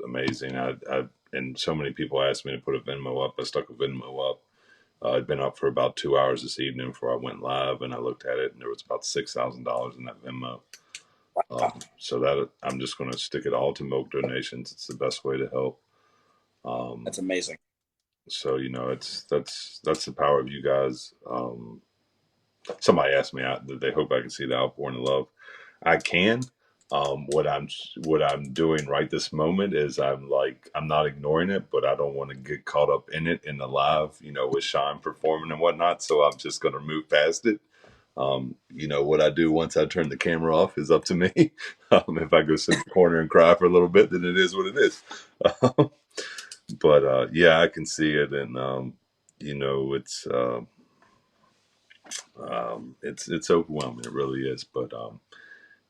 amazing. And so many people asked me to put a Venmo up. I stuck a Venmo up. I'd been up for about 2 hours this evening before I went live, and I looked at it, and there was about $6,000 in that Venmo. So that I'm just going to stick it all to milk donations. It's the best way to help. Um, That's amazing. so that's the power of you guys. Somebody asked me that they hope I can see the outpouring of love. I can. What I'm doing right this moment is I'm not ignoring it, but I don't want to get caught up in it in the live, with Sean performing and whatnot. So I'm just going to move past it. What I do once I turn the camera off is up to me. If I go sit in the corner and cry for a little bit, then it is what it is. But yeah, I can see it, and you know, it's uh, it's overwhelming. It really is. But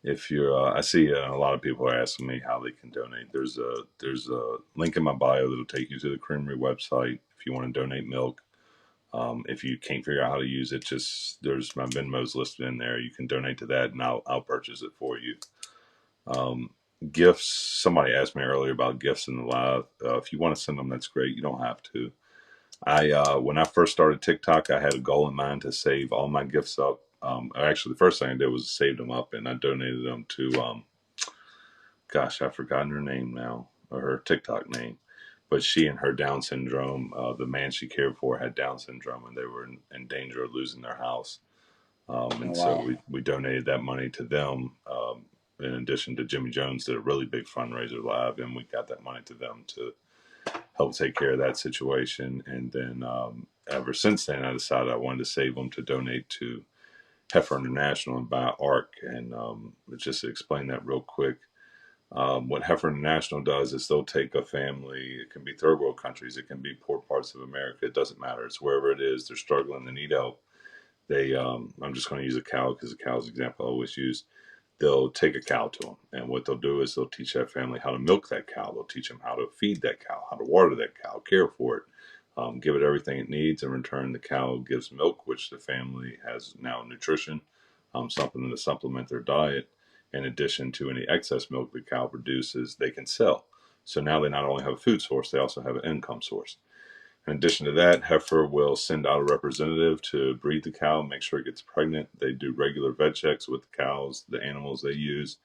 if you're, I see a lot of people are asking me how they can donate. There's a link in my bio that'll take you to the Creamery website if you want to donate milk. If you can't figure out how to use it, just there's my Venmo's listed in there. You can donate to that, and I'll purchase it for you. Um, Gifts. Somebody asked me earlier about gifts in the live. If you want to send them, that's great. You don't have to. I When I first started TikTok, I had a goal in mind to save all my gifts up. Actually, the first thing I did was save them up, and I donated them to gosh, I've forgotten her name now, or her TikTok name. But she and her Down syndrome, the man she cared for had Down syndrome, and they were in danger of losing their house. Oh, And so wow. we donated that money to them. In addition to Jimmy Jones did a really big fundraiser live, and we got that money to them to help take care of that situation. And then ever since then, I decided I wanted to save them to donate to Heifer International and buy ARC. And just to explain that real quick, what Heifer International does is they'll take a family. It can be third world countries, it can be poor parts of America. It doesn't matter. It's wherever it is. They're struggling. They need help. I'm just going to use a cow because the cow's the example I always use. They'll take a cow to them, and what they'll do is they'll teach that family how to milk that cow. They'll teach them how to feed that cow, how to water that cow, care for it, give it everything it needs. In return, the cow gives milk, which the family has now nutrition, something to supplement their diet. In addition to any excess milk the cow produces, they can sell. So now they not only have a food source, they also have an income source. In addition to that, Heifer will send out a representative to breed the cow, make sure it gets pregnant. They do regular vet checks with the cows, the animals they use.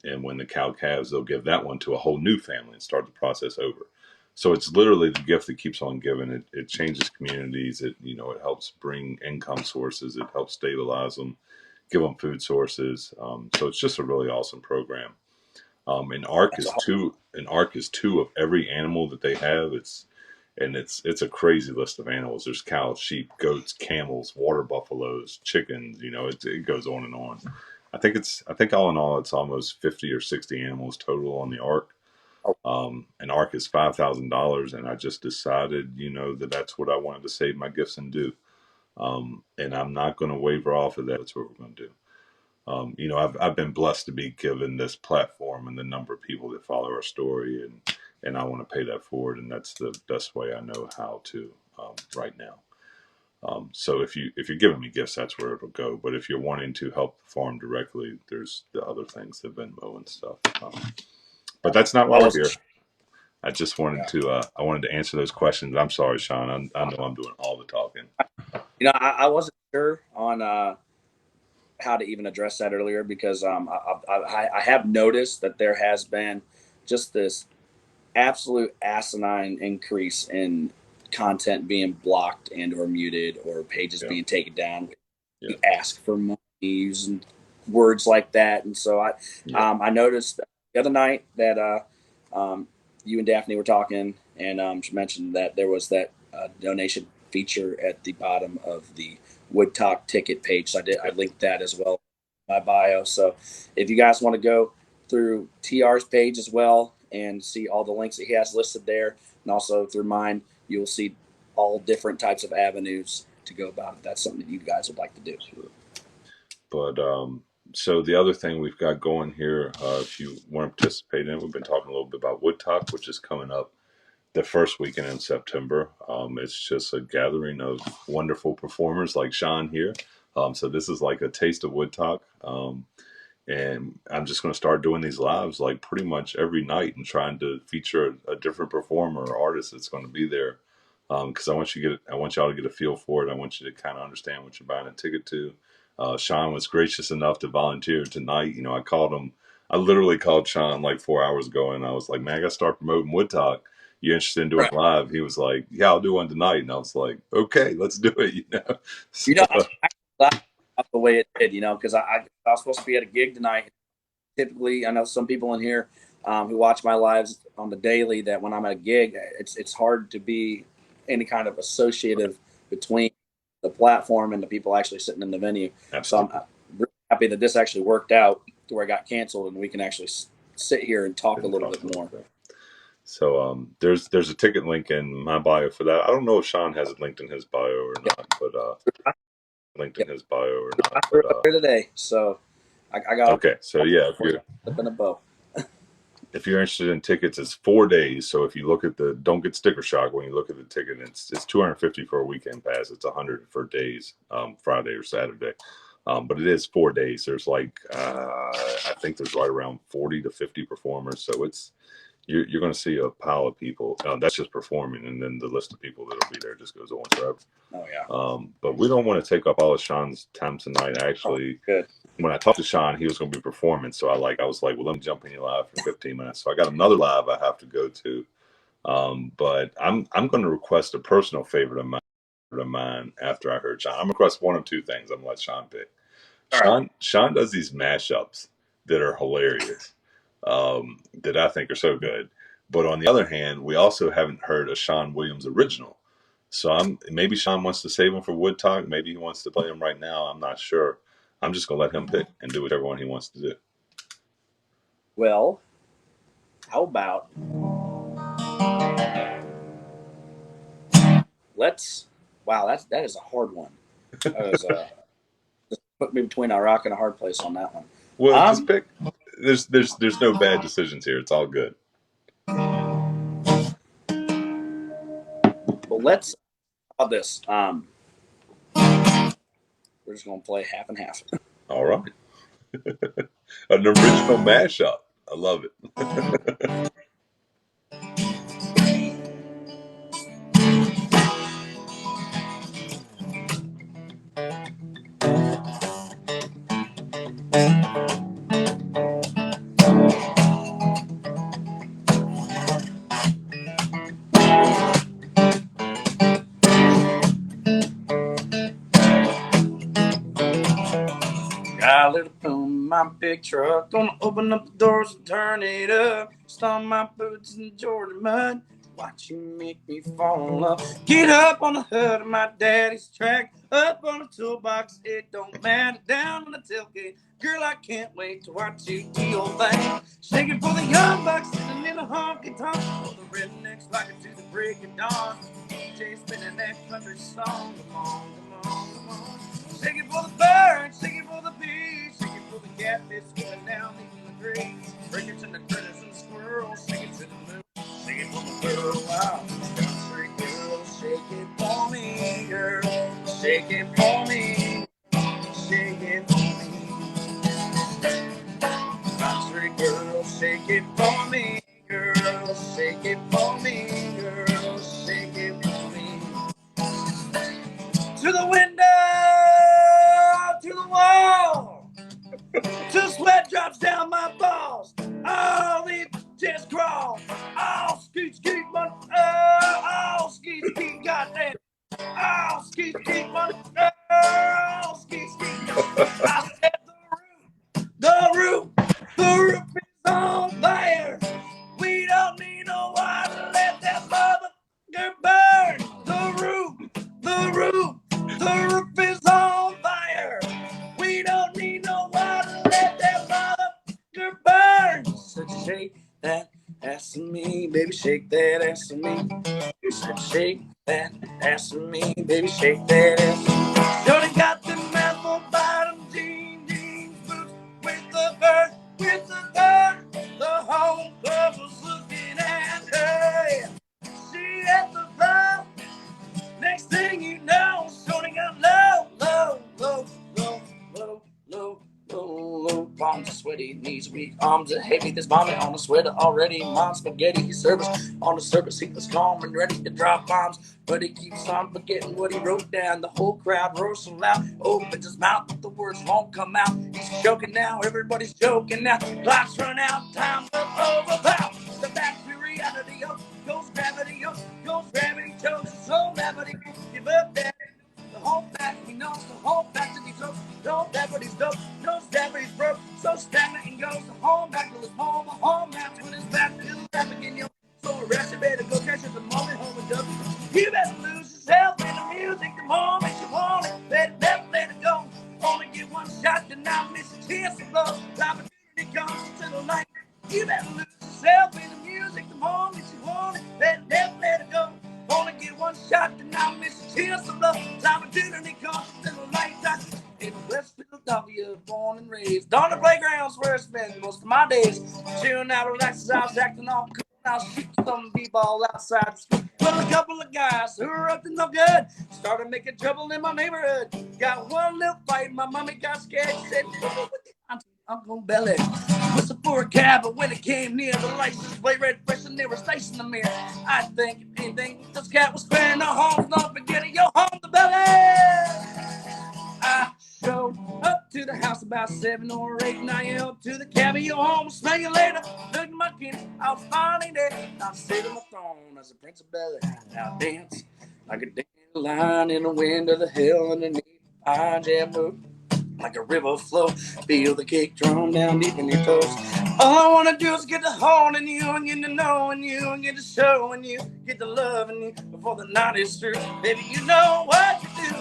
And when the cow calves, they'll give that one to a whole new family and start the process over. So it's literally the gift that keeps on giving. It changes communities. It helps bring income sources. It helps stabilize them, give them food sources. So it's just a really awesome program. And ARC That's is a two. An ARC is two of every animal that they have. It's a crazy list of animals. There's cows, sheep, goats, camels, water buffaloes, chickens. It goes on and on. I think all in all, it's almost 50 or 60 animals total on the ark. oh, An ark is $5,000, and I just decided, that that's what I wanted to save my gifts and do. And I'm not going to waver off of that. That's what we're going to do. I've been blessed to be given this platform and the number of people that follow our story, and I want to pay that forward, and that's the best way I know how to right now. So if you're giving me gifts, that's where it'll go. But if you're wanting to help the farm directly, there's the other things, the Venmo and stuff. But that's not I why we're wasn't here. sure. I just wanted Yeah. to answer those questions. I'm sorry, Sean. I know I'm doing all the talking. I wasn't sure on how to even address that earlier because I have noticed that there has been just this absolute asinine increase in content being blocked and or muted or pages Yeah, being taken down. yeah, You ask for money using words like that, and so yeah. I noticed the other night that you and Daphne were talking, and she mentioned that there was that donation feature at the bottom of the Wood Talk ticket page. So I linked that as well in my bio. So if you guys want to go through TR's page as well and see all the links that he has listed there, and also through mine, you'll see all different types of avenues to go about it. That's something that you guys would like to do. But so the other thing we've got going here, if you want to participate in it, we've been talking a little bit about Wood Talk, which is coming up the first weekend in September. It's just a gathering of wonderful performers like Sean here. So this is like a taste of Wood Talk. And I'm just going to start doing these lives like pretty much every night and trying to feature a different performer or artist that's going to be there. Because I want y'all to get a feel for it. I want you to kind of understand what you're buying a ticket to. Sean was gracious enough to volunteer tonight. You know, I literally called Sean like 4 hours ago, and I was like, "Man, I got to start promoting Wood Talk. You interested in doing Right. live?" He was like, "Yeah, I'll do one tonight." And I was like, "Okay, let's do it." You know, so You know, I glad the way it did, you know, because I was supposed to be at a gig tonight. Typically, I know some people in here who watch my lives on the daily that when I'm at a gig, it's hard to be any kind of associative between the platform and the people actually sitting in the venue. So I'm absolutely, really happy that this actually worked out to where I got canceled and we can actually sit here and talk a didn't little talk bit about more. that. So there's a ticket link in my bio for that. I don't know if Sean has it linked in his bio or Yep. not, but linked in Yep. his bio or I not. threw But it up here today, so I got okay, so yeah, up in a bow. if you're interested in tickets, it's 4 days. So if you look at don't get sticker shock when you look at the ticket. It's 250 for a weekend pass. It's 100 for days, Friday or Saturday. But it is 4 days. There's like I think there's right around 40 to 50 performers. So you're going to see a pile of people. That's just performing, and then the list of people that'll be there just goes on forever. Oh yeah. But we don't want to take up all of Sean's time tonight. Oh, Actually, good. when I talked to Sean, he was going to be performing. So I was like, well, let me jump in your live for 15 minutes. So I got another live I have to go to. But I'm going to request a personal favorite of mine after I heard Sean. I'm going to request one of two things. I'm going to let Sean pick. All right. Sean does these mashups that are hilarious, that I think are so good. But on the other hand, we also haven't heard a Sean Williams original. So maybe Sean wants to save him for Wood Talk. Maybe he wants to play him right now. I'm not sure. I'm just gonna let him pick and do whatever one he wants to do. Well, how about let's? Wow, that is a hard one. That was put me between a rock and a hard place on that one. Well, just Um, pick. There's no bad decisions here. It's all good. well, let's about this. We're just gonna play half and half. All right, an original mashup. I love it. Got a little boom in my big truck. Gonna open up the doors and turn it up. Stomp my boots in the Georgia mud. Watch you make me fall in love. Get up on the hood of my daddy's track. Up on the toolbox, it don't matter. Down on the tailgate. Girl, I can't wait to watch you do your thing. Shake it for the young bucks sitting in a honky tonk. For the rednecks rocking to the break of dawn. DJ spinning that country song. Come on, come on, come on. Shake it for the birds, shake it for the bees, shake it for the catfish swimming down in the creek. Bring it to the critters and squirrels, shake it to the moon, shake it for the girl. Wow, country girl, shake it for me, girl, shake it for me, shake it for me. Country girl, shake it for me, girl, shake it for me, girl, shake it for me. To the window, to the wall, till sweat drops down my balls. Oh, they just crawl. Oh, skeet, skeet, money. Oh, skeet, skeet, goddamn. Oh, skeet, skeet, money. Oh, skeet, skeet. I said the roof, the roof is on fire. We don't need no water, let that motherfucker burn. The roof, the roof is on fire. We don't need no water, let that motherfucker burn. Said shake that ass to me, baby, shake that ass to me. Said shake that ass to me, baby, shake that ass to me. Shorty got the apple bottom jeans boots with the bird, with the bird. The whole club was looking at her. She at the bar. Next thing you know, shorty got low, low, low, low, low, low, low, low, low. Palms gravity. Knees weak, arms are heavy. There's vomit on the sweater already. Mom spaghetti. He service on the surface. He was calm and ready to drop bombs, but he keeps on forgetting what he wrote down. The whole crowd roars so loud, opens his mouth, but the words won't come out. He's choking now. Everybody's joking now. Clocks run out. Time will overpower. The back to reality. Goes gravity. Goes gravity. Chose his soul. Gravity. Give up there. The whole fact he knows, the whole fact that he's dope, knows that but he's dope, knows that but he's broke, so stagnant and goes the home back to his home, a home that's when his back to the rap again, yo. So arrested, better go catch it the moment, home and dub. You better lose yourself in the music the moment you want it, let it go. Only get one shot, then I miss a chance to blow. Opportunity comes to the light. You better lose yourself in the music the moment you want it, let it go. Only get one shot, then I miss a chance to love. Opportunity comes to the light. In West Philadelphia, born and raised. On the playgrounds where I spent most of my days. Chilling out, relaxing, I was acting all cool. I was shooting some b-ball outside the school. But a couple of guys who were up to no good started making trouble in my neighborhood. Got one little fight, my mommy got scared. She said, Uncle Belly. Whistled for a cab, but when it came near, the license plate read fresh and they were stationed the mirror. I think if anything, this cat was sparing no homes, not forgetting your home, the belly. I showed up to the house about 7 or 8, and I yelled to the cabbie, your home, smell you later. Looked at my kid, I was finally there. I sit on my throne as a Prince of Belly. I dance like a dandelion in the wind of the hill underneath the pine jam boot. Like a river flow, feel the kick drum down deep in your toes. All I wanna do is get to holding you and get to knowing you and get to showing you, get to loving you before the night is through. Baby, you know what to do.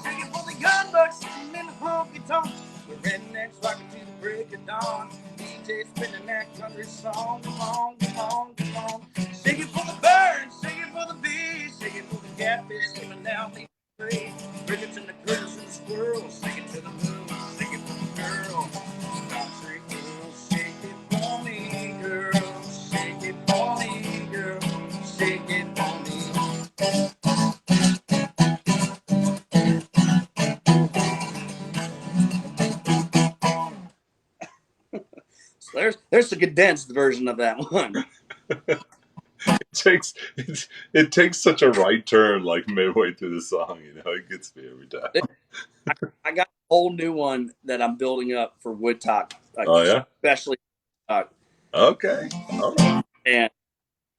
Singing for the young bucks, sitting in the honky tonk. The rednecks rocking to the break of dawn. DJ spinning that country song. Come on, come on, come on. Sing it for the birds, sing it for the bees, sing it for the catfish swimming down the street. Crickets and the critters and the squirrels, sing it to the moon. Girl, country girl, shake it for me, girl, shake it for me, girl, shake it for me. So there's the condensed version of that one. It takes such a right turn like midway through the song, you know. It gets me every time. I got a whole new one that I'm building up for Wood Talk, Oh yeah, especially okay, all right. And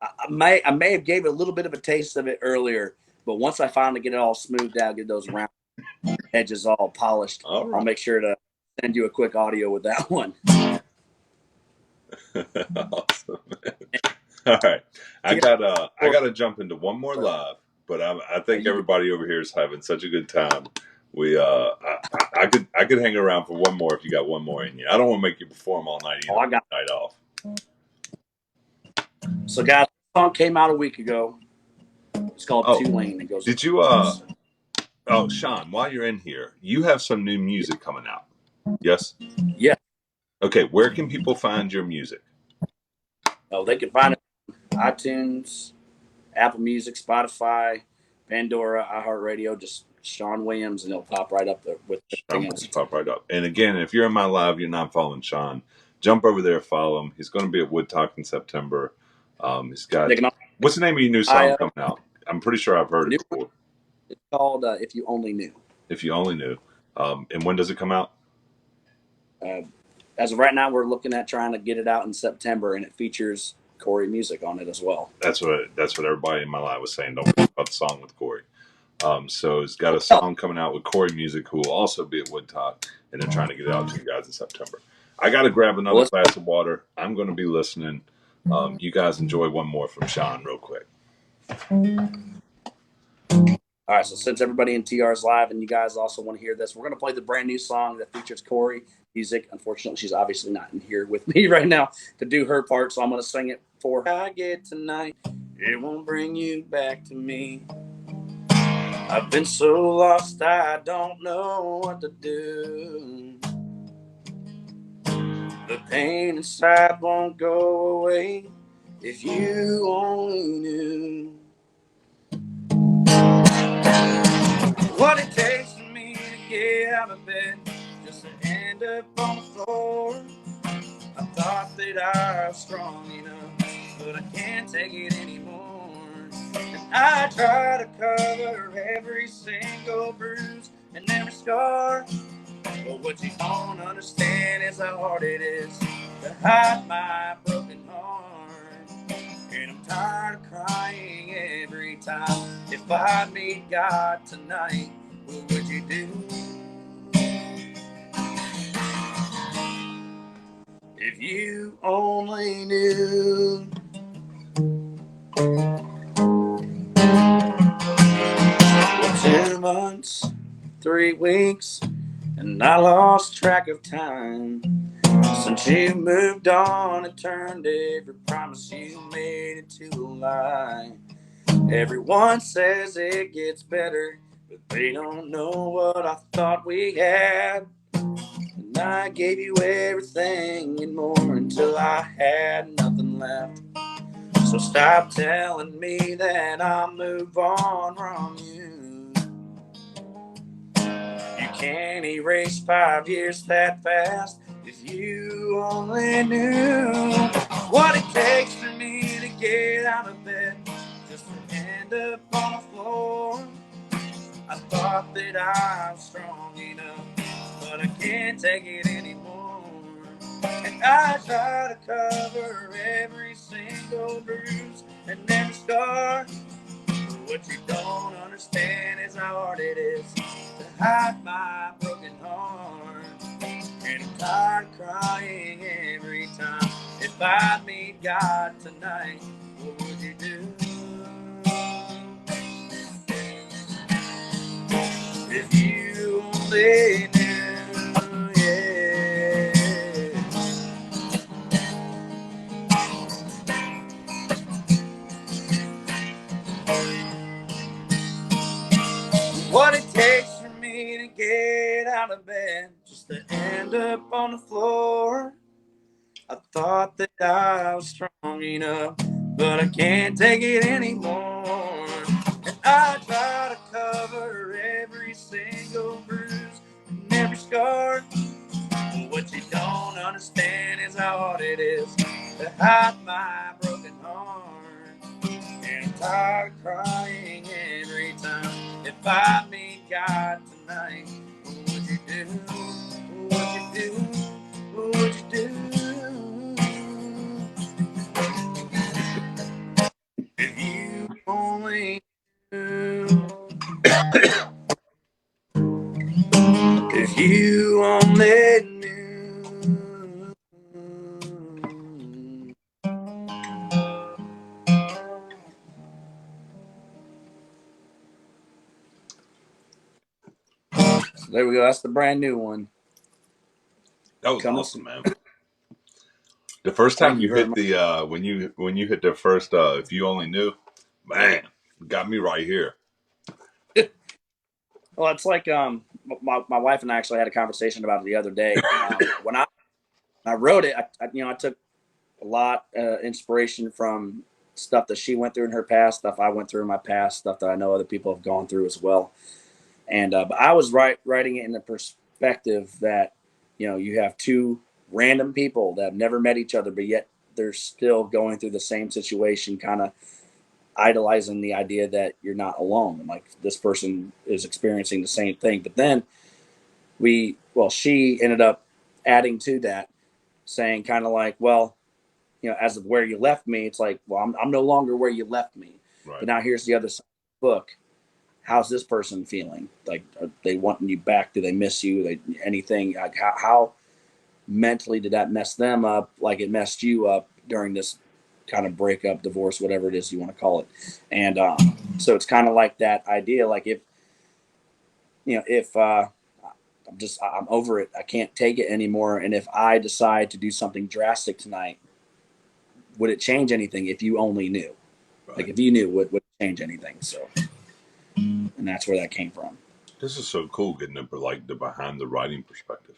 I may have gave it a little bit of a taste of it earlier, but once I finally get it all smoothed out, get those round edges all polished, All right. I'll make sure to send you a quick audio with that one. Awesome. All right, I gotta jump into one more live, but I think everybody over here is having such a good time. We I could hang around for one more if you got one more in you. I don't want to make you perform all night either. I got night off. So guys, the song came out a week ago. It's called Tulane. It goes. Did you Oh, Sean, while you're in here, you have some new music coming out. Yes? Yeah. Okay, where can people find your music? Oh, they can find it on iTunes, Apple Music, Spotify, Pandora, iHeartRadio, just Sean Williams, and it'll pop right up there with everything else. Pop right up. And again, if you're in my live, you're not following Sean, jump over there, follow him. He's going to be at Wood Talk in September. He's got, what's the name of your new song coming out? I'm pretty sure I've heard it before. It's called If You Only Knew. If You Only Knew. And when does it come out? As of right now, we're looking at trying to get it out in September, and it features Corey music on it as well. That's what everybody in my live was saying. Don't forget about the song with Corey. So it's got a song coming out with Corey Music, who will also be at Wood Talk, and they're trying to get it out to you guys in September. I got to grab another glass of water. I'm going to be listening. You guys enjoy one more from Sean real quick. All right, so since everybody in TR is live and you guys also want to hear this, we're going to play the brand new song that features Corey music. Unfortunately, she's obviously not in here with me right now to do her part, so I'm going to sing it for her. I get tonight, it won't bring you back to me. I've been so lost, I don't know what to do. The pain inside won't go away if you only knew what it takes for me to get out of bed, just to end up on the floor. thought that I was strong enough, but I can't take it anymore. And I try to cover every single bruise and every scar, but what you don't understand is how hard it is to hide my broken heart. And I'm tired of crying every time. If I meet God tonight, what would you do? If you only knew. 2 months, 3 weeks, and I lost track of time. Since you moved on and turned every promise you made into a lie. Everyone says it gets better, but they don't know what I thought we had. And I gave you everything and more until I had nothing left. So stop telling me that I'll move on from you. You can't erase 5 years that fast. If you only knew what it takes for me to get out of bed, just to end up on the floor. I thought that I was strong enough, but I can't take it anymore. And I try to cover every single bruise and every scar. What you don't understand is how hard it is to hide my broken heart. And I'm tired of crying every time. If I meet God tonight, what would you do? If you only knew, yeah. What it takes for me to get out of bed, just to end up on the floor. I thought that I was strong enough, but I can't take it anymore. And I try to cover every single bruise and every scar. But what you don't understand is how hard it is to hide my broken heart. And I'm tired of crying every time. If I meet God tonight, what would you do? What would you do? What would you do? If you only knew. If you only knew. So there we go. That's the brand new one. That was Coming awesome, soon. man. The first Thank time you you very hit much. the when you hit the first if you only knew, man, got me right here. Well, it's like my wife and I actually had a conversation about it the other day. When I wrote it, I took a lot inspiration from stuff that she went through in her past, stuff I went through in my past, stuff that I know other people have gone through as well. And but I was writing it in the perspective that you have two random people that have never met each other, but yet they're still going through the same situation, kind of idolizing the idea that you're not alone, and like this person is experiencing the same thing. But then she ended up adding to that, saying kind of like, well, as of where you left me, it's like, well, I'm no longer where you left me. Right. But now here's the other side of the book. How's this person feeling? Like, are they wanting you back? Do they miss you? Anything? Like, how mentally did that mess them up? Like it messed you up during this kind of breakup, divorce, whatever it is you want to call it. And so it's kind of like that idea. Like if I'm over it, I can't take it anymore. And if I decide to do something drastic tonight, would it change anything if you only knew? Right. Like if you knew, would it change anything? So, and that's where that came from. This is so cool getting the behind the writing perspective.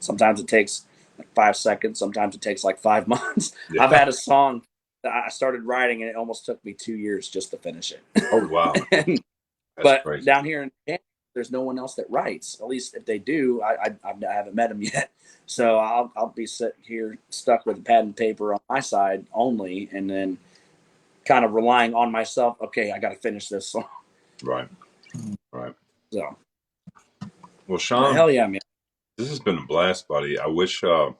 Sometimes it takes like 5 seconds. Sometimes it takes like 5 months. Yeah. I've had a song that I started writing and it almost took me 2 years just to finish it. Oh wow. And, That's but crazy. down here in Kansas, there's no one else that writes. At least if they do, I haven't met them yet. So I'll be sitting here stuck with pad and paper on my side only, and then kind of relying on myself. Okay, I got to finish this song. Right. So, Well, Sean, hell yeah, man. this has been a blast, buddy. I wish if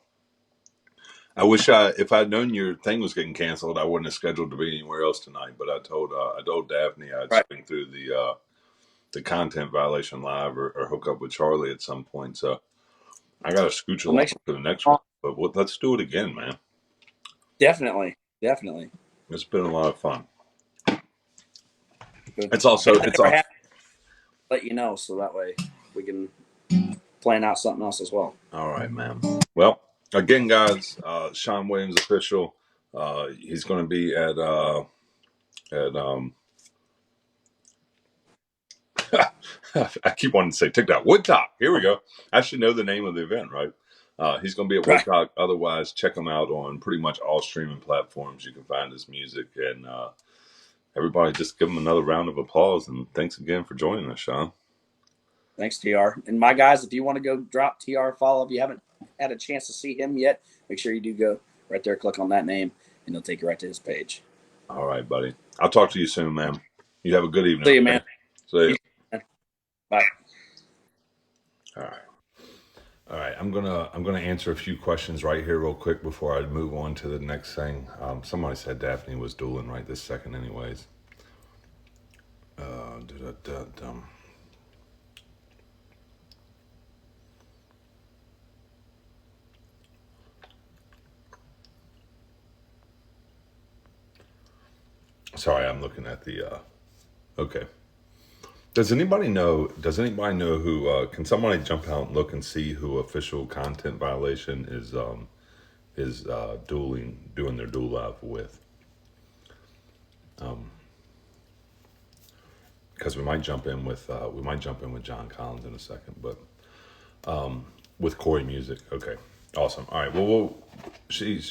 I'd known your thing was getting canceled, I wouldn't have scheduled to be anywhere else tonight. But I told Daphne I'd Right. swing through the content violation live or hook up with Charlie at some point. So I got to scooch along to the next one. But let's do it again, man. Definitely. It's been a lot of fun. Good. It's also let you know so that way we can plan out something else as well. All right, man. Well, again, guys, Sean Williams official. He's going to be at I keep wanting to say TikTok. Woodtalk. Here we go. I should know the name of the event, right? He's going to be at Woodtalk. Right. Otherwise, check him out on pretty much all streaming platforms. You can find his music. And everybody just give him another round of applause. And thanks again for joining us, Sean. Thanks, TR. And my guys, if you want to go drop TR follow, if you haven't had a chance to see him yet, make sure you do go right there, click on that name, and it'll take you right to his page. All right, buddy. I'll talk to you soon, man. You have a good evening. See you, man. See you. Bye. All right. I'm gonna answer a few questions right here real quick before I move on to the next thing. Somebody said Daphne was dueling right this second, anyways. Sorry, I'm looking at the. Okay. Does anybody know who? Can somebody jump out and look and see who official content violation is doing their duel live with? Because we might jump in with John Collins in a second, but with Corey Music. Okay, awesome. All right. Well, she's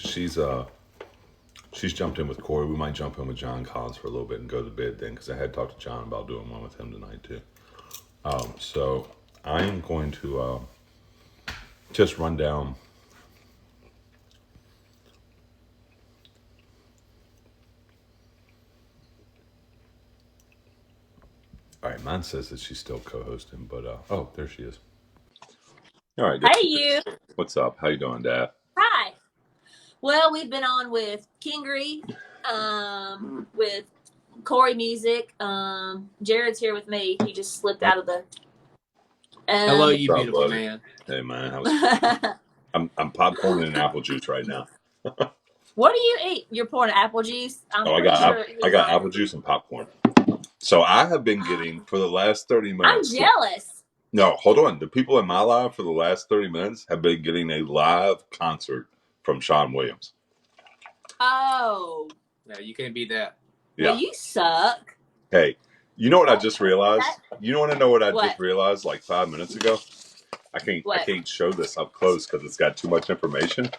jumped in with Corey. We might jump in with John Collins for a little bit and go to bed then, because I had talked to John about doing one with him tonight too. So I am going to just run down. All right, mine says that she's still co-hosting, but oh, there she is. All right. Hey, you. What's up? How you doing, Daph? Hi. Well, we've been on with Kingery, with Corey Music. Jared's here with me. He just slipped out of the. Hello, you beautiful man. Hey, man. I'm popcorn and apple juice right now. What do you eat? You're pouring apple juice? I got apple juice and popcorn. So I have been getting for the last 30 minutes. I'm jealous. No, hold on. The people in my live for the last 30 minutes have been getting a live concert from Sean Williams. Oh. No, you can't beat that. Yeah. Well, you suck. Hey, you know what I just realized? You want to know what I just realized like 5 minutes ago? I can't show this up close because it's got too much information.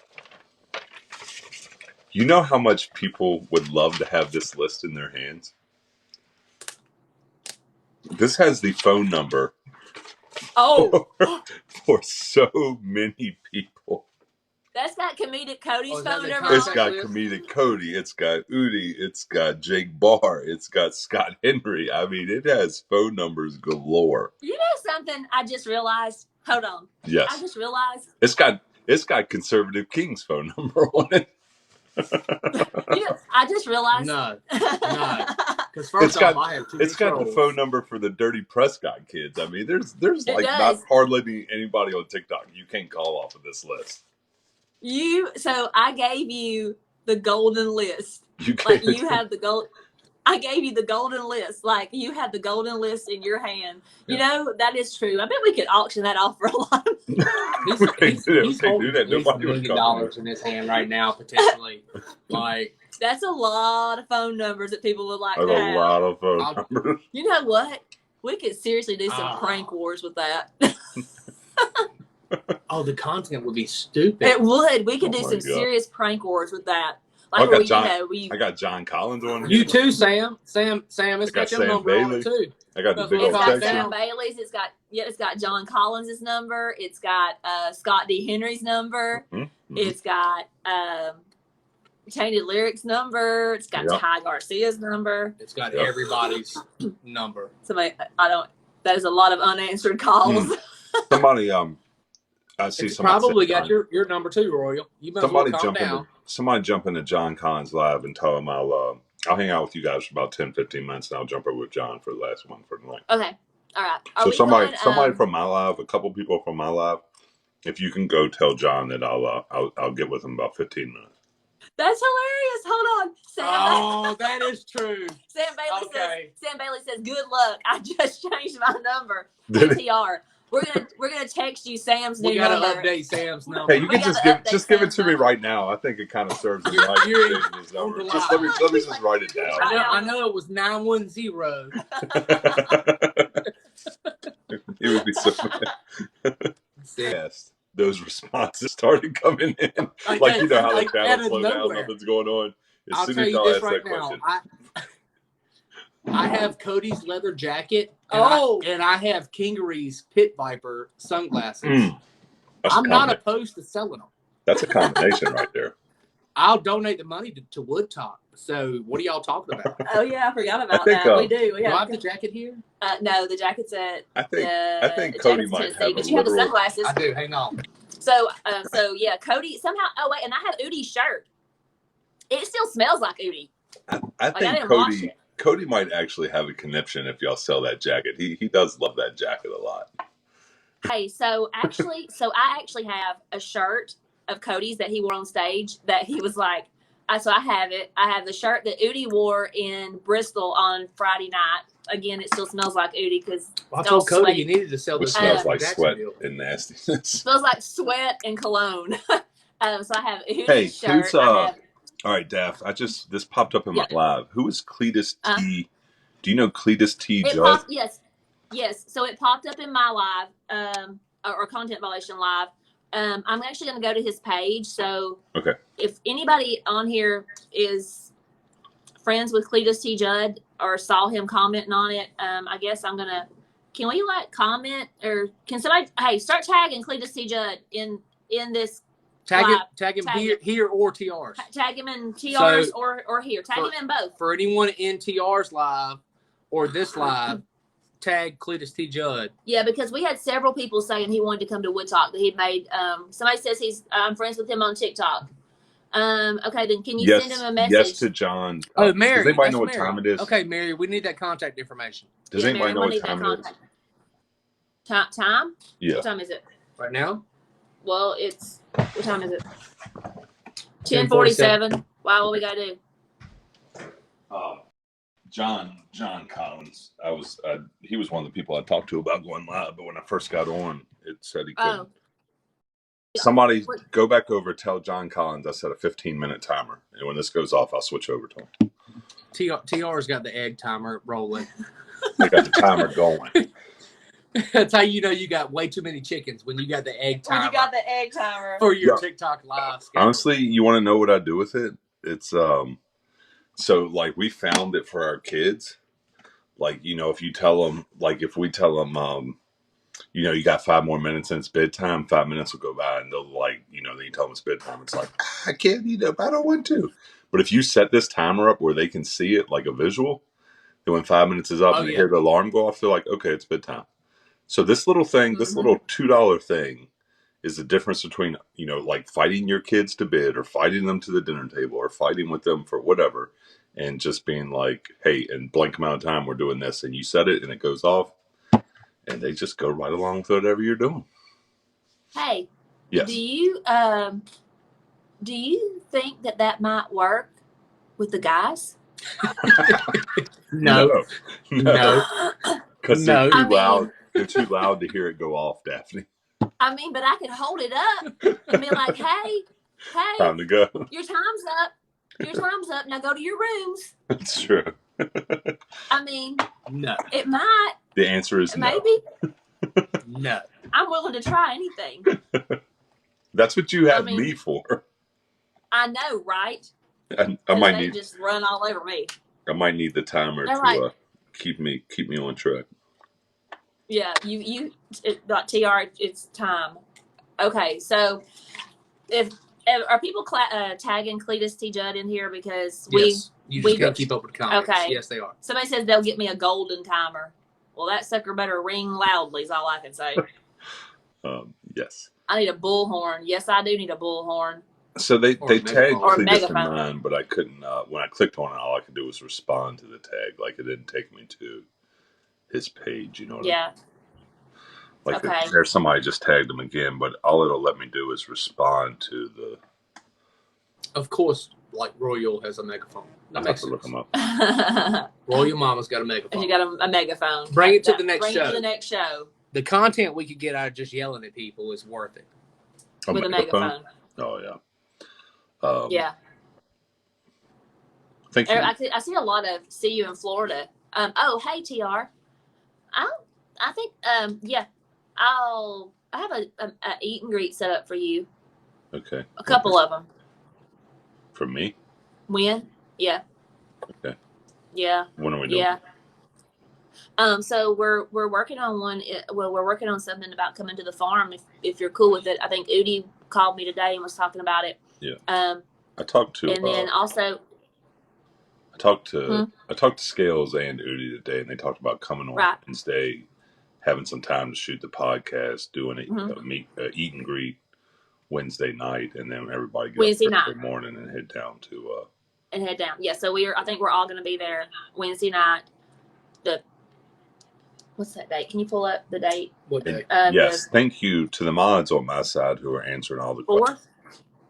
You know how much people would love to have this list in their hands? This has the phone number. Oh. For so many people. That's got Comedic Cody's phone number. It's got Comedic Cody. It's got Udi. It's got Jake Barr. It's got Scott Henry. I mean, it has phone numbers galore. You know something I just realized? Hold on. Yes. I just realized. It's got Conservative King's phone number on it. I just realized. No. Because first off, I have two. It's got the phone number for the Dirty Prescott kids. I mean, there's like does. not hardly anybody on TikTok you can't call off of this list. So I gave you the golden list. You have the gold. I gave you the golden list. Like you have the golden list in your hand. Yeah. You know, that is true. I bet we could auction that off for a lot of He's holding $1 million in his hand right now, potentially. Like that's a lot of phone numbers that people would like to have. A lot of phone numbers. You know what? We could seriously do some prank wars with that. Oh, the content would be stupid. It would. We could do some serious prank wars with that. Like, got well, John. you know, we I got John Collins on here. You too, Sam. Sam, it's I got got your Sam number on Bailey. it too. I got the big it's old got section. Sam Bailey's. It's got John Collins' number. It's got Scott D. Henry's number. Mm-hmm. It's got Tainted Lyrics number. It's got Ty Garcia's number. It's got everybody's number. Somebody, that is a lot of unanswered calls. Somebody, I see. It's probably got John. your number too, Royal. You better calm down. Somebody jump into John Collins live and tell him I'll hang out with you guys for about 10-15 minutes, and I'll jump over with John for the last one for the night. Okay, all right. So somebody from my live, a couple people from my live, if you can go tell John that I'll get with him about 15 minutes. That's hilarious. Hold on, Sam. Oh, that is true. Sam Bailey says, "Good luck. I just changed my number." TR. We're gonna text you Sam's new number. We gotta update Sam's number. Hey, you can just give it to me right now. I think it kind of serves him right. His number. Just let me just write it down. I know it was 910. It would be so fast. Those responses started coming in. Like, you know how the channel slow down, nothing's going on. I'll tell you this right now. I have Cody's leather jacket. And I have Kingery's Pit Viper sunglasses. I'm not opposed to selling them. That's a combination right there. I'll donate the money to Wood Talk. So what are y'all talking about? Oh yeah, I forgot about that. We do. Do I have the jacket here? No, the jacket's at. I think Cody might have. But you have the sunglasses. I do. Hang on. So yeah, Cody somehow. Oh wait, and I have Udi's shirt. It still smells like Udi. I think Cody might actually have a conniption if y'all sell that jacket. He does love that jacket a lot. Hey, so I actually have a shirt of Cody's that he wore on stage that he was like, so I have it. I have the shirt that Udi wore in Bristol on Friday night. Again, it still smells like Udi because I told Cody you needed to sell this. It smells like sweat and nastiness. Smells like sweat and cologne. So I have Udi's shirt. All right, Daff. This popped up in my live. Who is Cletus T? Do you know Cletus T. Judd? Yes. So it popped up in my live, or Content Violation live. I'm actually going to go to his page. So if anybody on here is friends with Cletus T. Judd or saw him commenting on it, I guess I'm going to, can we comment or can somebody, start tagging Cletus T. Judd in this Tag him here or TR's. Tag him in TR's or here. Tag him in both. For anyone in TR's live or this live, tag Cletus T. Judd. Yeah, because we had several people saying he wanted to come to Wood Talk that he made. Somebody says I'm friends with him on TikTok. Okay, then can you send him a message? Yes to John. Oh, Mary. Does anybody know what time it is? Okay, Mary, we need that contact information. Does anybody know what time it is? Time? Yeah. What time is it? Right now? Well, what time is it? 10:47. Wow, what we gotta do? John Collins. He was one of the people I talked to about going live, but when I first got on, it said he couldn't. Somebody go back over, tell John Collins I set a 15-minute timer, and when this goes off, I'll switch over to him. TR's got the egg timer rolling. I got the timer going. That's how you know you got way too many chickens when you got the egg timer. When you got the egg timer for your TikTok live schedule. Honestly, you want to know what I do with it? It's so like we found it for our kids. Like, you know, if you tell them, like if we tell them, you know, you got 5 more minutes and it's bedtime, 5 minutes will go by and they'll like, you know, then you tell them it's bedtime. It's like, I can't eat up. I don't want to. But if you set this timer up where they can see it like a visual, then when 5 minutes is up and they hear the alarm go off, they're like, okay, it's bedtime. So this little thing, this little $2 thing is the difference between, you know, like fighting your kids to bed or fighting them to the dinner table or fighting with them for whatever. And just being like, hey, in blank amount of time, we're doing this. And you set it and it goes off. And they just go right along with whatever you're doing. Hey. Yes. Do you think that might work with the guys? No. Because they're too loud. They're too loud to hear it go off, Daphne. I mean, but I could hold it up and be like, hey. Time to go. Your time's up. Your time's up. Now go to your rooms. That's true. I mean, no. It might. The answer is maybe. No. I'm willing to try anything. That's what you have me for. I know, right? I might They need just run all over me. I might need the timer They're to like, keep me on track. yeah, TR, it's time. Okay, so if are people tagging Cletus T. Judd in here because Yes. You just we gotta keep up with the comments. Okay. Yes, they are. Somebody says they'll get me a golden timer. Well, that sucker better ring loudly is all I can say. Yes. I need a bullhorn. Yes, I do need a bullhorn. So they tagged or Cletus in mine, but I couldn't. When I clicked on it, all I could do was respond to the tag. Like it didn't take me to his page. You know what I mean? Like there's somebody just tagged him again, but all it'll let me do is respond to the. Of course, like Royal has a megaphone. I'll have to look him up. Royal Mama's got a megaphone. And you got a megaphone. Bring it to the next show. Bring it to the next show. The content we could get out of just yelling at people is worth it. With a megaphone. Oh yeah. Yeah. Thank you. I see a lot of see you in Florida. Oh, hey TR. I think yeah. I have a eat and greet set up for you. Okay. A couple of them. For me? When? Yeah. Okay. Yeah. When are we doing? Yeah. So we're working on one. Well, we're working on something about coming to the farm. If you're cool with it, I think Udi called me today and was talking about it. Yeah. I talked to. And then also. I talked to Scales and Udi today, and they talked about coming on Wednesday, having some time to shoot the podcast, doing a eat and greet Wednesday night, and then everybody get Wednesday up night Thursday morning and head down to. And head down. Yeah. So I think we're all going to be there Wednesday night. What's that date? Can you pull up the date? What date? Yes. Thank you to the mods on my side who are answering all the questions.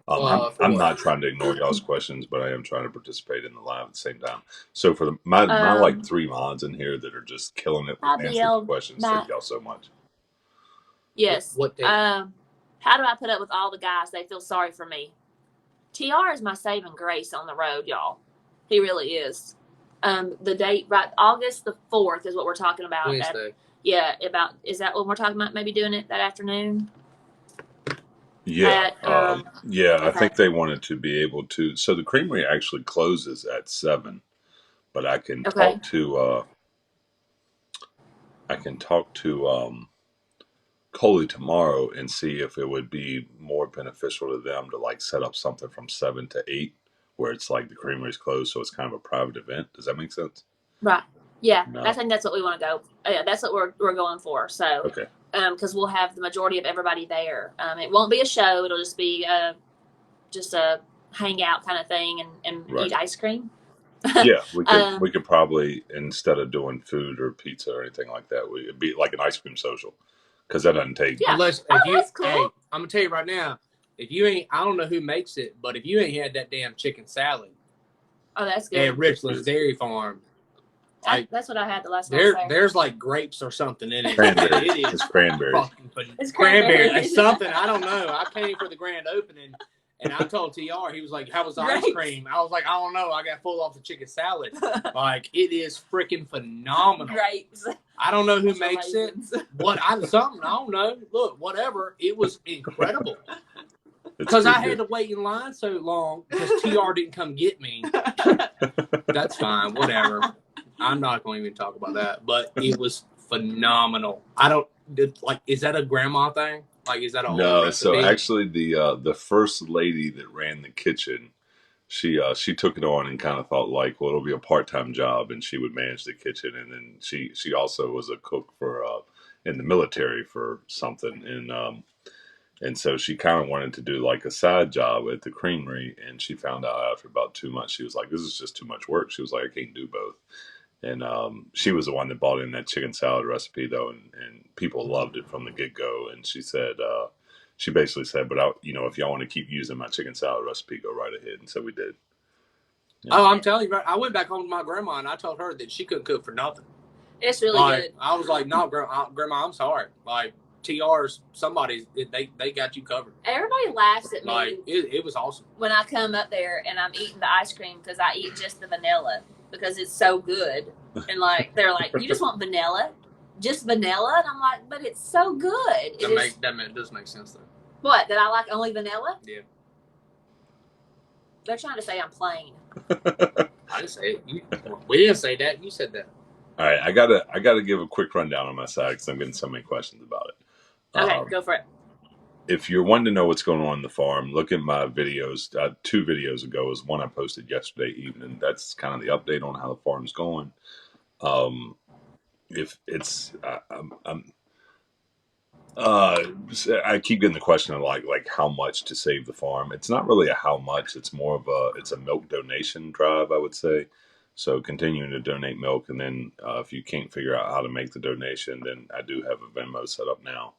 I'm not trying to ignore y'all's questions, but I am trying to participate in the live at the same time. So for my like 3 mods in here that are just killing it with answering questions, thank y'all so much. Yes. What date? How do I put up with all the guys? They feel sorry for me. TR is my saving grace on the road, y'all. He really is. The date, right? August the 4th is what we're talking about. Wednesday. Is that what we're talking about? Maybe doing it that afternoon? Yeah. I think they wanted to be able to. So the creamery actually closes at 7, but I can talk to Coley tomorrow and see if it would be more beneficial to them to like set up something from 7 to 8, where it's like the creamery's closed, so it's kind of a private event. Does that make sense? Right. Yeah. No. I think that's what we want to go. Yeah, that's what we're going for. So. Okay. Because we'll have the majority of everybody there. It won't be a show. It'll just be just a hangout kind of thing and eat ice cream. Yeah, we could probably, instead of doing food or pizza or anything like that, it'd be like an ice cream social, because that doesn't take. Yeah. Unless that's cool. Hey, I'm gonna tell you right now, if you ain't, I don't know who makes it, but if you ain't had that damn chicken salad, that's good. At Richland's Dairy Farm. That's what I had the last time. There's like grapes or something in it. Cranberry. It is it's cranberry. It's cranberry. It's something. I don't know. I came for the grand opening, and I told TR, he was like, "How was the ice cream?" I was like, "I don't know. I got full off the chicken salad." Like, it is freaking phenomenal. Grapes. I don't know who makes it. Something. I don't know. Look, whatever. It was incredible. Because I had to wait in line so long because TR didn't come get me. That's fine. Whatever. I'm not going to even talk about that, but it was phenomenal. Is that a grandma thing? Like, is that a no? Recipe? So actually, the first lady that ran the kitchen, she took it on and kind of thought like, well, it'll be a part-time job, and she would manage the kitchen, and then she also was a cook for in the military for something, and so she kind of wanted to do like a side job at the creamery, and she found out after about 2 months, she was like, this is just too much work. She was like, I can't do both. And she was the one that bought in that chicken salad recipe, though, and people loved it from the get-go. And she said, she basically said, but if y'all want to keep using my chicken salad recipe, go right ahead. And so we did. Yeah. Oh, I'm telling you, I went back home to my grandma, and I told her that she couldn't cook for nothing. It's really good. I was like, no, grandma, I'm sorry. Like, TR's, they got you covered. Everybody laughs at me. Like, it was awesome. When I come up there and I'm eating the ice cream because I eat just the vanilla because it's so good. And like, they're like, you just want vanilla? Just vanilla? And I'm like, but it's so good. That does make sense though. What? That I like only vanilla? Yeah. They're trying to say I'm plain. I didn't say it. We didn't say that. You said that. All right, I gotta give a quick rundown on my side because I'm getting so many questions about it. Okay, go for it. If you're wanting to know what's going on in the farm, look at my videos. 2 videos ago is one I posted yesterday evening. That's kind of the update on how the farm's going. If it's, I keep getting the question of like how much to save the farm. It's not really a how much. It's more of it's a milk donation drive, I would say. So continuing to donate milk, and then if you can't figure out how to make the donation, then I do have a Venmo set up now.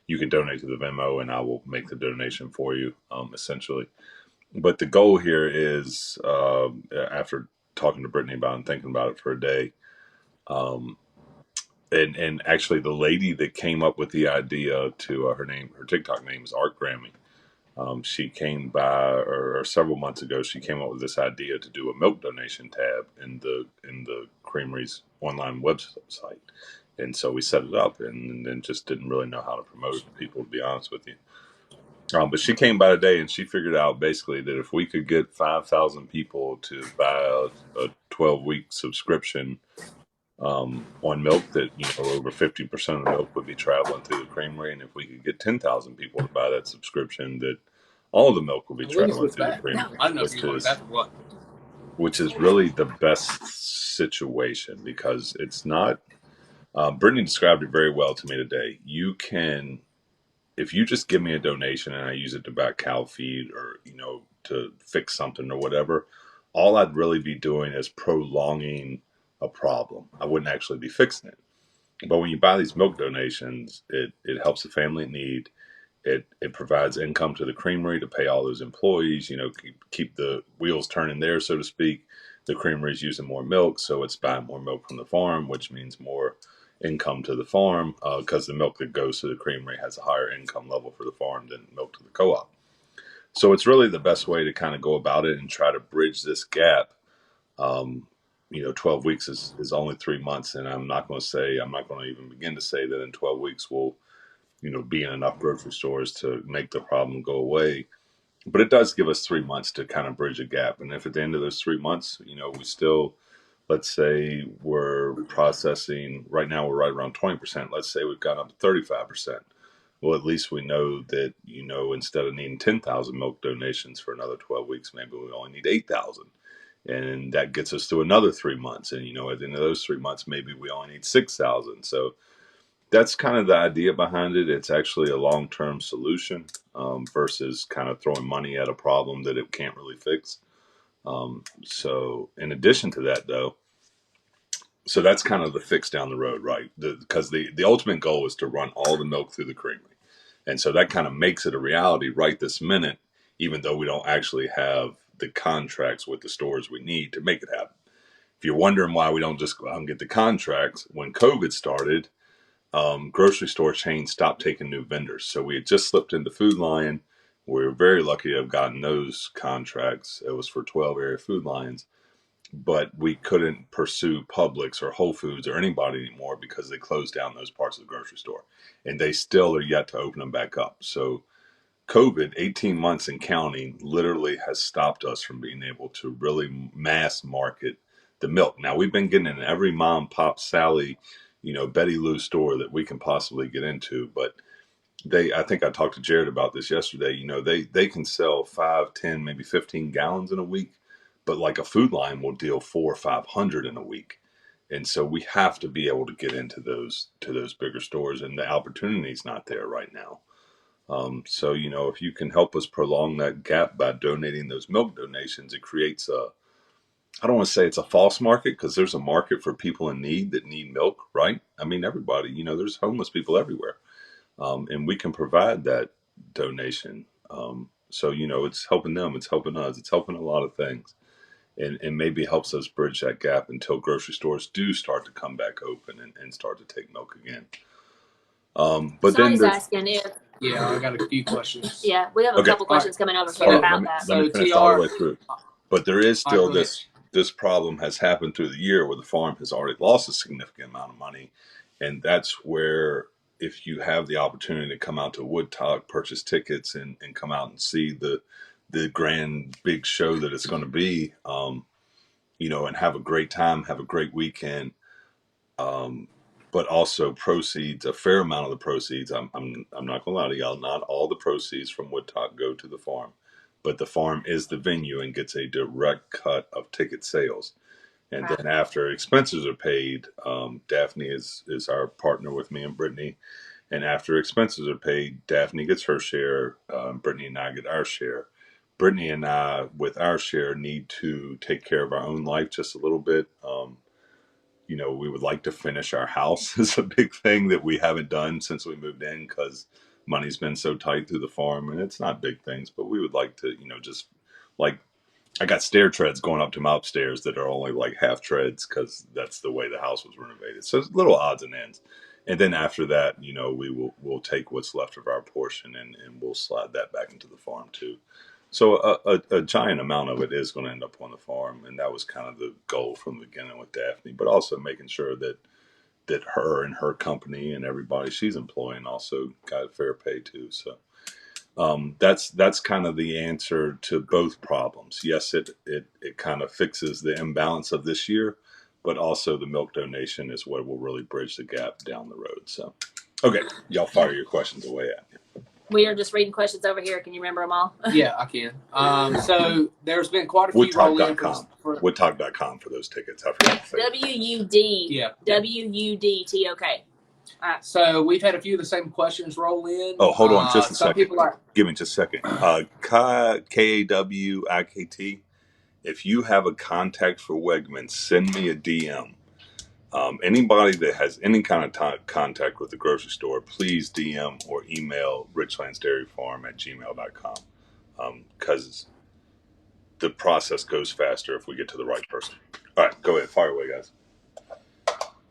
You can donate to the Venmo, and I will make the donation for you, essentially. But the goal here is, after talking to Brittany about it and thinking about it for a day, and actually the lady that came up with the idea to her TikTok name is Art Grammy. She came by, or several months ago, she came up with this idea to do a milk donation tab in the Creamery's online website. And so we set it up, and then just didn't really know how to promote it to people, to be honest with you. But she came by today, and she figured out basically that if we could get 5,000 people to buy a 12-week subscription on milk, that over 50% of the milk would be traveling through the Creamery, and if we could get 10,000 people to buy that subscription, that all the milk will be traveling through the Creamery, I know which is really the best situation, because it's not. Brittany described it very well to me today. You can, if you just give me a donation and I use it to buy cow feed or to fix something or whatever, all I'd really be doing is prolonging a problem. I wouldn't actually be fixing it. But when you buy these milk donations, it helps the family in need. It provides income to the Creamery to pay all those employees, keep the wheels turning there, so to speak. The Creamery is using more milk, so it's buying more milk from the farm, which means more income to the farm, because the milk that goes to the Creamery has a higher income level for the farm than milk to the co-op. So it's really the best way to kind of go about it and try to bridge this gap. 12 weeks is only 3 months, and I'm not going to even begin to say that in 12 weeks we'll be in enough grocery stores to make the problem go away. But it does give us 3 months to kind of bridge a gap. And if at the end of those 3 months, we still, let's say we're processing, right now we're right around 20%. Let's say we've gone up to 35%. Well, at least we know that, instead of needing 10,000 milk donations for another 12 weeks, maybe we only need 8,000. And that gets us to another 3 months. And, at the end of those 3 months, maybe we only need 6,000. So that's kind of the idea behind it. It's actually a long-term solution, versus kind of throwing money at a problem that it can't really fix. So in addition to that, though, so that's kind of the fix down the road, right? Because the ultimate goal is to run all the milk through the Creamery. And so that kind of makes it a reality right this minute, even though we don't actually have the contracts with the stores we need to make it happen. If you're wondering why we don't just go out and get the contracts, when COVID started, grocery store chains stopped taking new vendors. So we had just slipped into Food Lion. We were very lucky to have gotten those contracts. It was for 12 area Food Lions. But we couldn't pursue Publix or Whole Foods or anybody anymore because they closed down those parts of the grocery store. And they still are yet to open them back up. So COVID, 18 months and counting, literally has stopped us from being able to really mass market the milk. Now, we've been getting in every mom, pop, Sally, Betty Lou store that we can possibly get into. But I think I talked to Jared about this yesterday. They can sell 5, 10, maybe 15 gallons in a week. But like a Food Lion will deal 400 or 500 in a week. And so we have to be able to get into those bigger stores, and the opportunity's not there right now. So, if you can help us prolong that gap by donating those milk donations, it creates I don't want to say it's a false market, because there's a market for people in need that need milk, right? I mean, everybody, there's homeless people everywhere. And we can provide that donation. So, it's helping them, it's helping us, it's helping a lot of things. And maybe helps us bridge that gap until grocery stores do start to come back open and start to take milk again. But Sonny's then asking if. Yeah, I got a few questions. Yeah, we have a couple questions coming over So, here about that. Let me finish all the way through. But there is still this problem has happened through the year where the farm has already lost a significant amount of money. And that's where, if you have the opportunity to come out to Wood Talk, purchase tickets, and come out and see the the grand big show that it's going to be, you know, and have a great time, have a great weekend. But also proceeds, a fair amount of the proceeds. I'm not gonna lie to y'all. Not all the proceeds from Wood Talk go to the farm, but the farm is the venue and gets a direct cut of ticket sales. And then after expenses are paid, Daphne is our partner with me and Brittany. And after expenses are paid, Daphne gets her share. Brittany and I get our share. Brittany and I, with our share, need to take care of our own life just a little bit. You know, we would like to finish our house. It's a big thing that we haven't done since we moved in because money's been so tight through the farm, and it's not big things, but we would like to, you know, just like, I got stair treads going up to my upstairs that are only like half treads because that's the way the house was renovated. So it's little odds and ends. And then after that, you know, we'll take what's left of our portion and we'll slide that back into the farm too. So a giant amount of it is going to end up on the farm, and that was kind of the goal from the beginning with Daphne. But also making sure that her and her company and everybody she's employing also got fair pay too. So that's kind of the answer to both problems. Yes, it kind of fixes the imbalance of this year, but also the milk donation is what will really bridge the gap down the road. So, okay, y'all fire your questions away at me. We are just reading questions over here. Can you remember them all? Yeah, I can. So there's been quite a few Woodtalk.com. Woodtalk.com for those tickets. I forgot to say. W-U-D. Yeah. W-U-D-T-O-K. So we've had a few of the same questions roll in. Oh, hold on just a some second. People are... Give me just a second. Kawikt. If you have a contact for Wegmans, send me a DM. Anybody that has any kind of contact with the grocery store, please DM or email richlandsdairyfarm@gmail.com because the process goes faster if we get to the right person. All right, go ahead. Fire away, guys.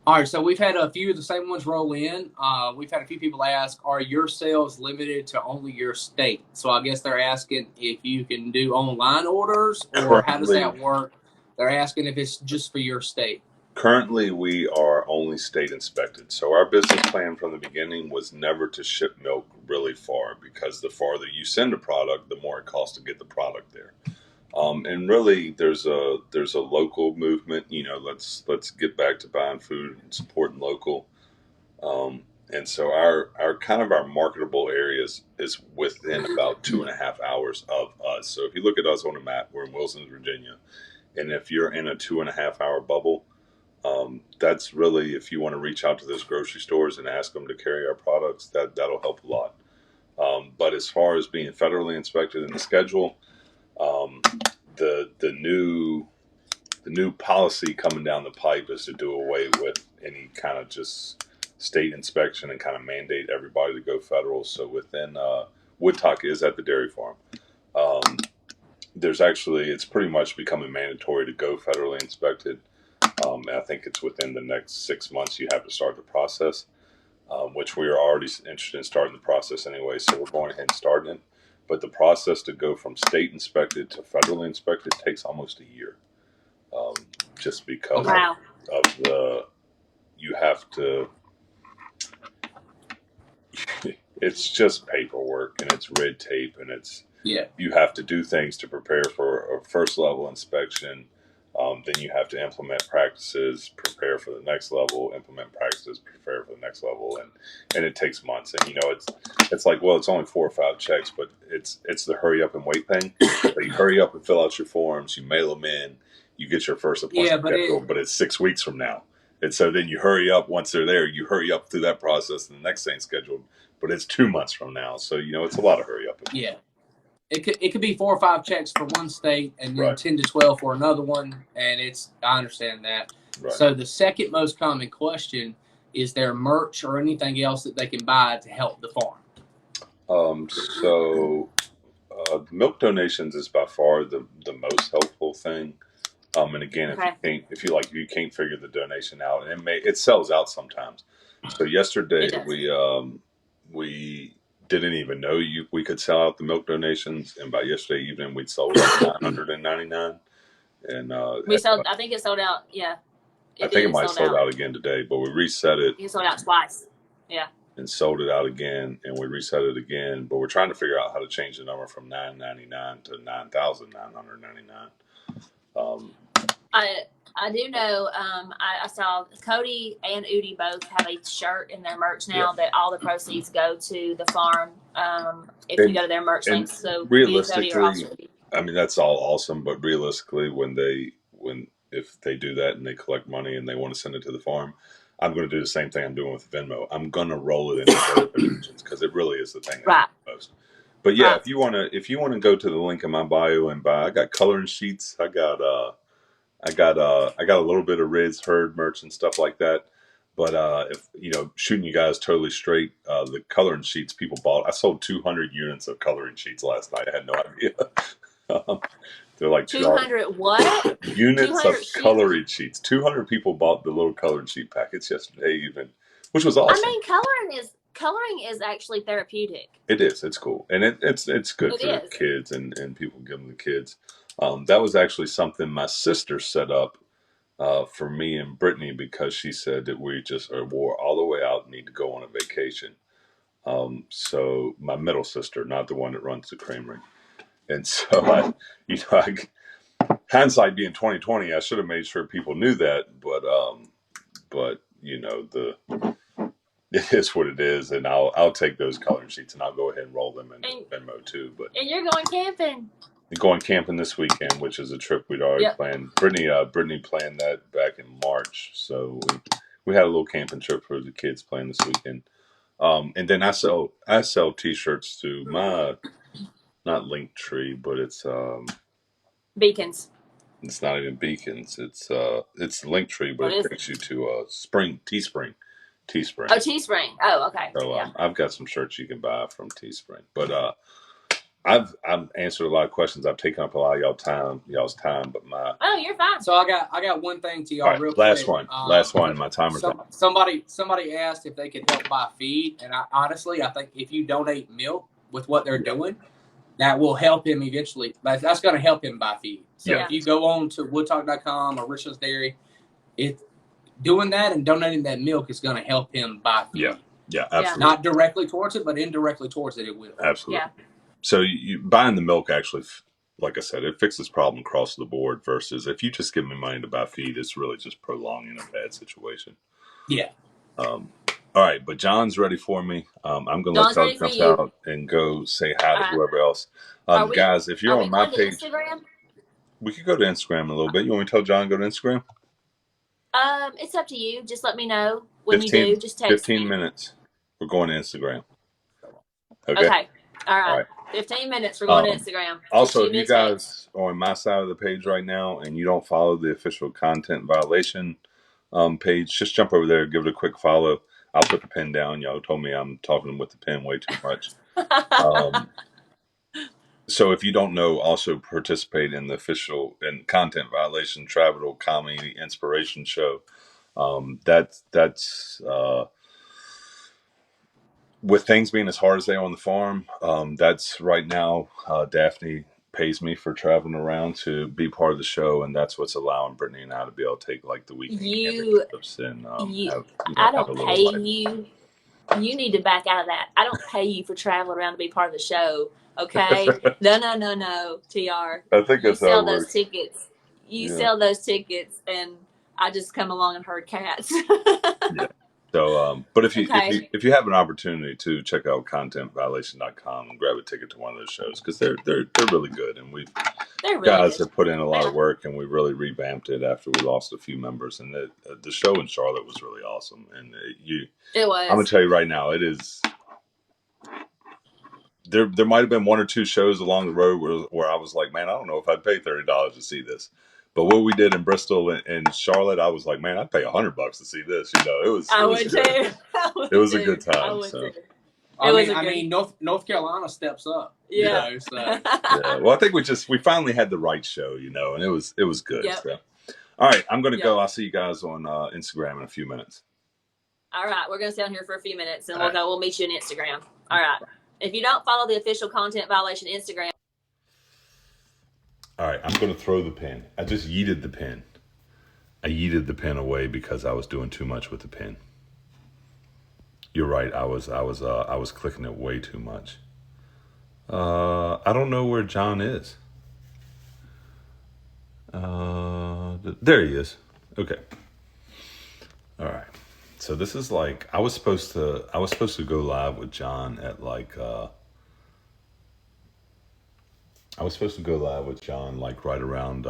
All right, so we've had a few of the same ones roll in. We've had a few people ask, are your sales limited to only your state? So I guess they're asking if you can do online orders or how does that work? They're asking if it's just for your state. Currently, we are only state inspected. So our business plan from the beginning was never to ship milk really far because the farther you send a product, the more it costs to get the product there. And really, there's a local movement. You know, let's get back to buying food and supporting local. And so our kind of our marketable areas is within about 2.5 hours of us. So if you look at us on a map, we're in Wilson, Virginia, and if you're in a 2.5 hour bubble, that's really, if you want to reach out to those grocery stores and ask them to carry our products, that'll help a lot. But as far as being federally inspected in the schedule, the new policy coming down the pipe is to do away with any kind of just state inspection and kind of mandate everybody to go federal. So within Woodtalk is at the dairy farm. There's actually, it's pretty much becoming mandatory to go federally inspected. And I think it's within the next 6 months you have to start the process, which we are already interested in starting the process anyway. So we're going ahead and starting it. But the process to go from state inspected to federally inspected takes almost a year, just because of you have to, it's just paperwork and it's red tape and it's, you have to do things to prepare for a first level inspection. Then you have to implement practices, prepare for the next level, implement practices, prepare for the next level, and it takes months. And you know, it's like, well, it's only 4 or 5 checks, but it's the hurry up and wait thing. So you hurry up and fill out your forms, you mail them in, you get your first appointment scheduled, but it's 6 weeks from now. And so then you hurry up once they're there, you hurry up through that process, and the next thing's scheduled, but it's 2 months from now. So you know, it's a lot of hurry up. Yeah. It could be 4 or 5 checks for one state and then 10 to 12 for another one, and I understand that. Right. So the second most common question is there merch or anything else that they can buy to help the farm? Milk donations is by far the most helpful thing. And again, if you can't figure the donation out, and it sells out sometimes. So yesterday we didn't even know we could sell out the milk donations, and by yesterday evening we'd sold out 999. And I think it sold out. Yeah, I think it might have sold out again today, but we reset it. It sold out twice. Yeah. and sold it out again, and we reset it again. But we're trying to figure out how to change the number from $999 to $9,999. I do know. I saw Cody and Udi both have a shirt in their merch now that all the proceeds go to the farm. If you go to their merch links, so realistically, I mean that's all awesome, but realistically, if they do that and they collect money and they want to send it to the farm, I'm going to do the same thing I'm doing with Venmo. I'm going to roll it into other dimensions because it really is the thing that matters most. But yeah, if you want to go to the link in my bio and buy, I got coloring sheets. I got a little bit of Riz Herd merch and stuff like that. But if shooting you guys totally straight, the coloring sheets people bought. I sold 200 units of coloring sheets last night. I had no idea. They're like 200 what? Units 200 of coloring sheets. 200 people bought the little coloring sheet packets yesterday, which was awesome. I mean, coloring is actually therapeutic. It is. It's cool, and it's good for kids and people give them to kids. That was actually something my sister set up for me and Brittany because she said that we just wore all the way out and need to go on a vacation. So my middle sister, not the one that runs the creamery. And so hindsight being 2020, I should have made sure people knew that, but it is what it is, and I'll take those coloring sheets and I'll go ahead and roll them in Venmo too. And you're going camping. Going camping this weekend, which is a trip we'd already planned. Brittany planned that back in March, so we had a little camping trip for the kids planned this weekend. And then I sell T-shirts to my not Linktree, but it's Beacons. It's not even Beacons. It's Linktree, but it takes you to Teespring. Oh, Teespring. Oh, okay. So I've got some shirts you can buy from Teespring, but I've answered a lot of questions. I've taken up a lot of y'all's time, but you're fine. So I got one thing to y'all real quick. Last one. My timer's up. Somebody asked if they could help buy feed, and honestly, I think if you donate milk with what they're doing, that will help him eventually. That's going to help him buy feed. So if you go on to woodtalk.com or Richland's Dairy, doing that and donating that milk is going to help him buy feed. Yeah, absolutely. Not directly towards it, but indirectly towards it will. Absolutely. Yeah. So you buying the milk actually, like I said, it fixes problem across the board versus if you just give me money to buy feed, it's really just prolonging a bad situation. Yeah. All right, but John's ready for me. I'm going to let John jump out and go say hi to whoever else. Guys, if you're on my page, we could go to Instagram in a little bit. You want me to tell John to go to Instagram? It's up to you. Just let me know when you do. Just text 15 me. minutes. We're going to Instagram. Okay. All right. 15 minutes. We're going to Instagram. Also, if you guys are on my side of the page right now and you don't follow the official content violation page, just jump over there, give it a quick follow. I'll put the pen down. Y'all told me I'm talking with the pen way too much. So if you don't know, also participate in the official and content violation travel comedy inspiration show. That's with things being as hard as they are on the farm. That's right now. Daphne pays me for traveling around to be part of the show, and that's what's allowing Brittany and I to be able to take like the weekend trips and I don't pay you. You need to back out of that. I don't pay you for traveling around to be part of the show. Okay? No, TR. I think that's how it works. Those tickets. You sell those tickets, and I just come along and herd cats. Yeah. So, but if you have an opportunity to check out contentviolation.com and grab a ticket to one of those shows because they're really good, and guys have put in a lot of work, and we really revamped it after we lost a few members, and the show in Charlotte was really awesome, and it was. I'm gonna tell you right now, it is. There might have been one or two shows along the road where I was like, man, I don't know if I'd pay $30 to see this. But what we did in Bristol and Charlotte, I was like, man, I'd pay $100 to see this. It was. I would too. It was a good time. I mean, North Carolina steps up. Yeah. So. Yeah. Well, I think we finally had the right show, and it was good. Yep. So. All right, I'm going to go. I'll see you guys on Instagram in a few minutes. All right, we're going to stay on here for a few minutes, and we'll meet you on Instagram. All right. If you don't follow the official content violation Instagram. All right, I'm going to throw the pen. I just yeeted the pen. I yeeted the pen away because I was doing too much with the pen. You're right. I was clicking it way too much. I don't know where John is. There he is. Okay. All right. So this is like I was supposed to go live with John at like I was supposed to go live with John like right around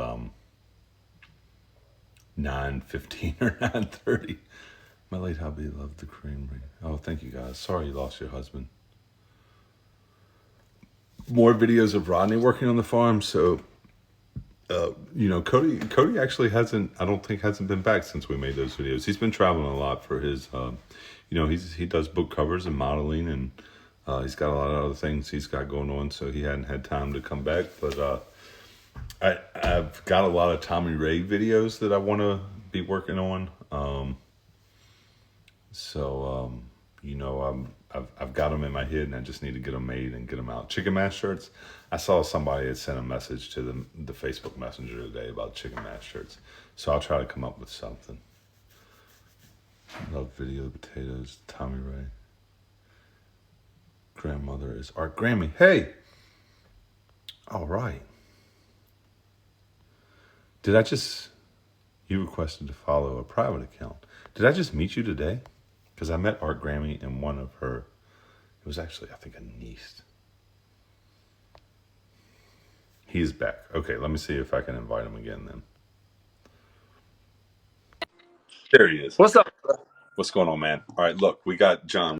9:15 or 9:30. My late hubby loved the creamery. Oh, thank you guys. Sorry you lost your husband. More videos of Rodney working on the farm. So, Cody actually I don't think hasn't been back since we made those videos. He's been traveling a lot for his, he does book covers and modeling, and he's got a lot of other things he's got going on. So he hadn't had time to come back. But I've got a lot of Tommy Ray videos that I want to be working on. I've got them in my head, and I just need to get them made and get them out. Chicken Mash shirts. I saw somebody had sent a message to the Facebook Messenger today about Chicken Mash shirts, so I'll try to come up with something. Love video of potatoes. Tommy Ray. Grandmother is Art Grammy. Hey. All right. You requested to follow a private account. Did I just meet you today? Because I met Art Grammy in one of her, it was actually, I think, a niece. He's back. Okay, let me see if I can invite him again then. There he is. What's up? What's going on, man? All right, look, we got John.